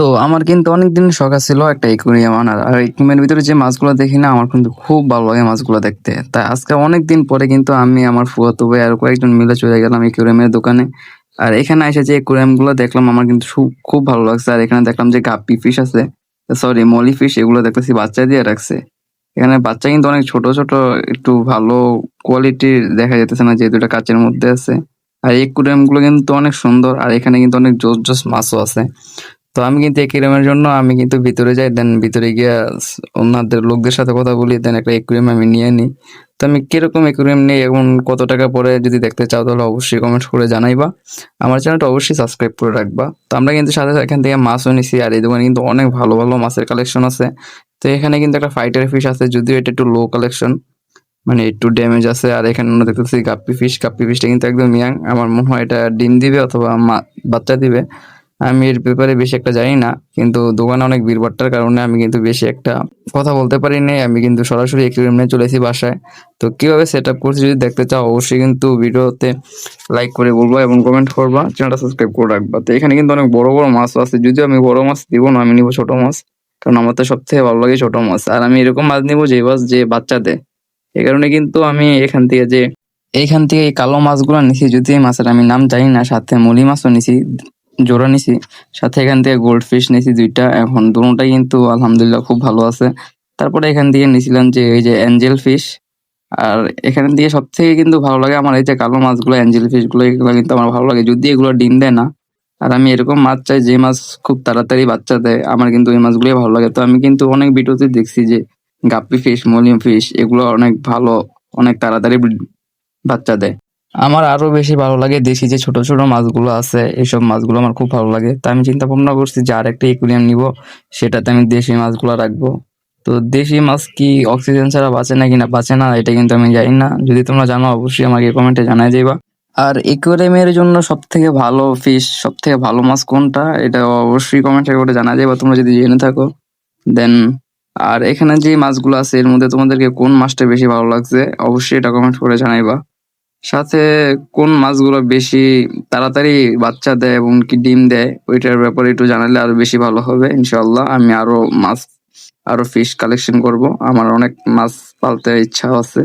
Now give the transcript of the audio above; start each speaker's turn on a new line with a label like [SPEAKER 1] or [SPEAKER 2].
[SPEAKER 1] তো আমার কিন্তু অনেকদিন শখ ছিল একটা একুরিয়াম আনার। আর একুরিয়ামের ভিতরে যে মাছগুলো দেখি না আমার কিন্তু খুব ভালো লাগে মাছগুলো দেখতে। তাই আজকে অনেকদিন পরে কিন্তু আমি আমার ফুফাতো ভাই আর কয়েকজন মিলে চলে গেলাম একুরিয়ামের দোকানে। আর এখানে এসে যে একুরিয়াম গুলো দেখলাম আমার কিন্তু খুব ভালো লাগছে। আর এখানে দেখলাম যে গাপ্পি ফিশ আছে, সরি মলি ফিশ, এগুলো দেখতেছি বাচ্চা দিয়ে রাখছে। এখানে বাচ্চা কিন্তু অনেক ছোট ছোট, একটু ভালো কোয়ালিটির দেখা যাইতেছে না যেহেতু এটা কাচের মধ্যে আছে। আর একুরিয়াম গুলো কিন্তু অনেক সুন্দর, আর এখানে কিন্তু অনেক জোস জোস মাছও আছে। তো আমি কিন্তু একুরিয়ামের জন্য আমি কিন্তু ভিতরে যাই, দেন ভিতরে গিয়া ওনাদের লোকদের সাথে কথা বলি, দেন একটা একুরিয়াম আমি নিয়ে নিই। তো আমি কিরকম একুরিয়াম নিই এবং কত টাকা পরে যদি দেখতে চাও তাহলে অবশ্যই কমেন্ট করে জানাইবা। আমার চ্যানেলটা অবশ্যই সাবস্ক্রাইব করে রাখবা। তো আমরা কিন্তু সাথে এখান থেকে মাছও নিছি, আর এই দোকানে কিন্তু অনেক ভালো ভালো মাছের কালেকশন আছে। তো এখানে কিন্তু একটা ফাইটার ফিশ আছে, যদিও এটা একটু লো কালেকশন, মানে একটু ড্যামেজ আছে। আর এখানে আমরা দেখতেছি গাপ্পি ফিশ, গাপ্পি ফিশটা কিন্তু একদম ইয়াং, আমার মনে হয় এটা ডিম দিবে অথবা বাচ্চা দিবে। আমি এর ব্যাপারে বেশি একটা জানি না, কিন্তু দোকানে অনেক ভিড়ভাট্টার কারণে আমি কিন্তু বেশি একটা কথা বলতে পারি নাই। আমি কিন্তু সরাসরি একুরিয়াম নিয়ে চলে এসেছি বাসায়। তো কিভাবে সেট আপ করছি যদি দেখতে চাও অবশ্যই কিন্তু ভিডিওতে লাইক করে বলবা এবং কমেন্ট করবা, চ্যানেলটা সাবস্ক্রাইব করে রাখবা। তো এখানে কিন্তু অনেক বড় বড় মাছ আছে, যদিও আমি বড় মাছ দিব না, আমি নিবো ছোট মাছ, কারণ আমার তো সব থেকে ভালো লাগে ছোট মাছ। আর আমি এরকম মাছ নিবো যে মাছ যে বাচ্চা দেয়। এই কারণে কিন্তু আমি এইখান থেকে এই কালো মাছগুলো নিছি, যদি এই মাছের আমি নাম জানি না। সাথে মলি মাছও নিছি, জোড়া নিছি। সাথে এখান থেকে গোল্ড ফিশ নিছি দুইটা, এখন দুটোটাই কিন্তু আলহামদুলিল্লাহ খুব ভালো আছে। তারপরে এখান থেকে নিছিলাম যে এই যে অ্যাঞ্জেল ফিশ। আর এখান দিয়ে সব থেকে কিন্তু ভালো লাগে আমার এই যে কালো মাছগুলো, অ্যাঞ্জেল ফিশ গুলো, এগুলো কিন্তু আমার ভালো লাগে, যদি এগুলো ডিম দেয় না। আর আমি এরকম মাছ চাই যে মাছ খুব তাড়াতাড়ি বাচ্চা দেয়, আমার কিন্তু ওই মাছগুলোই ভালো লাগে। তো আমি কিন্তু অনেক ভিডিওতে দেখছি যে গাপ্পি ফিশ, মলি ফিশ এগুলো অনেক ভালো, অনেক তাড়াতাড়ি বাচ্চা দেয়। আমার আরো বেশি ভালো লাগে দেশি যে ছোট ছোট মাছগুলো আছে, এইসব মাছগুলো আমার খুব ভালো লাগে। তো আমি চিন্তা ভাবনা করছি যে আরেকটা একুরিয়াম নিব, সেটাতে আমি দেশি মাছগুলো রাখবো। তো দেশি মাছ কি অক্সিজেন ছাড়া বাঁচে না কিনা বাঁচে না এটা কিন্তু আমি জানি না, যদি তোমরা জানো অবশ্যই আমাকে কমেন্টে জানাই দিবা। আর একুয়ারিয়ামের জন্য সব থেকে ভালো ফিশ, সব থেকে ভালো মাছ কোনটা এটা অবশ্যই কমেন্টে করে জানাই দিবা তোমরা যদি জেনে থাকো। দেন আর এখানে যে মাছগুলো আছে এর মধ্যে তোমাদেরকে কোন মাছটা বেশি ভালো লাগছে অবশ্যই এটা কমেন্ট করে জানাইবা। সাথে কোন মাছগুলো বেশি তাড়াতাড়ি বাচ্চা দেয় এবং কি ডিম দেয় ওইটার ব্যাপারে একটু জানালে আরো বেশি ভালো হবে। ইনশাল্লাহ আমি আরো ফিশ কালেকশন করব, আমার অনেক মাছ পালতে ইচ্ছা আছে।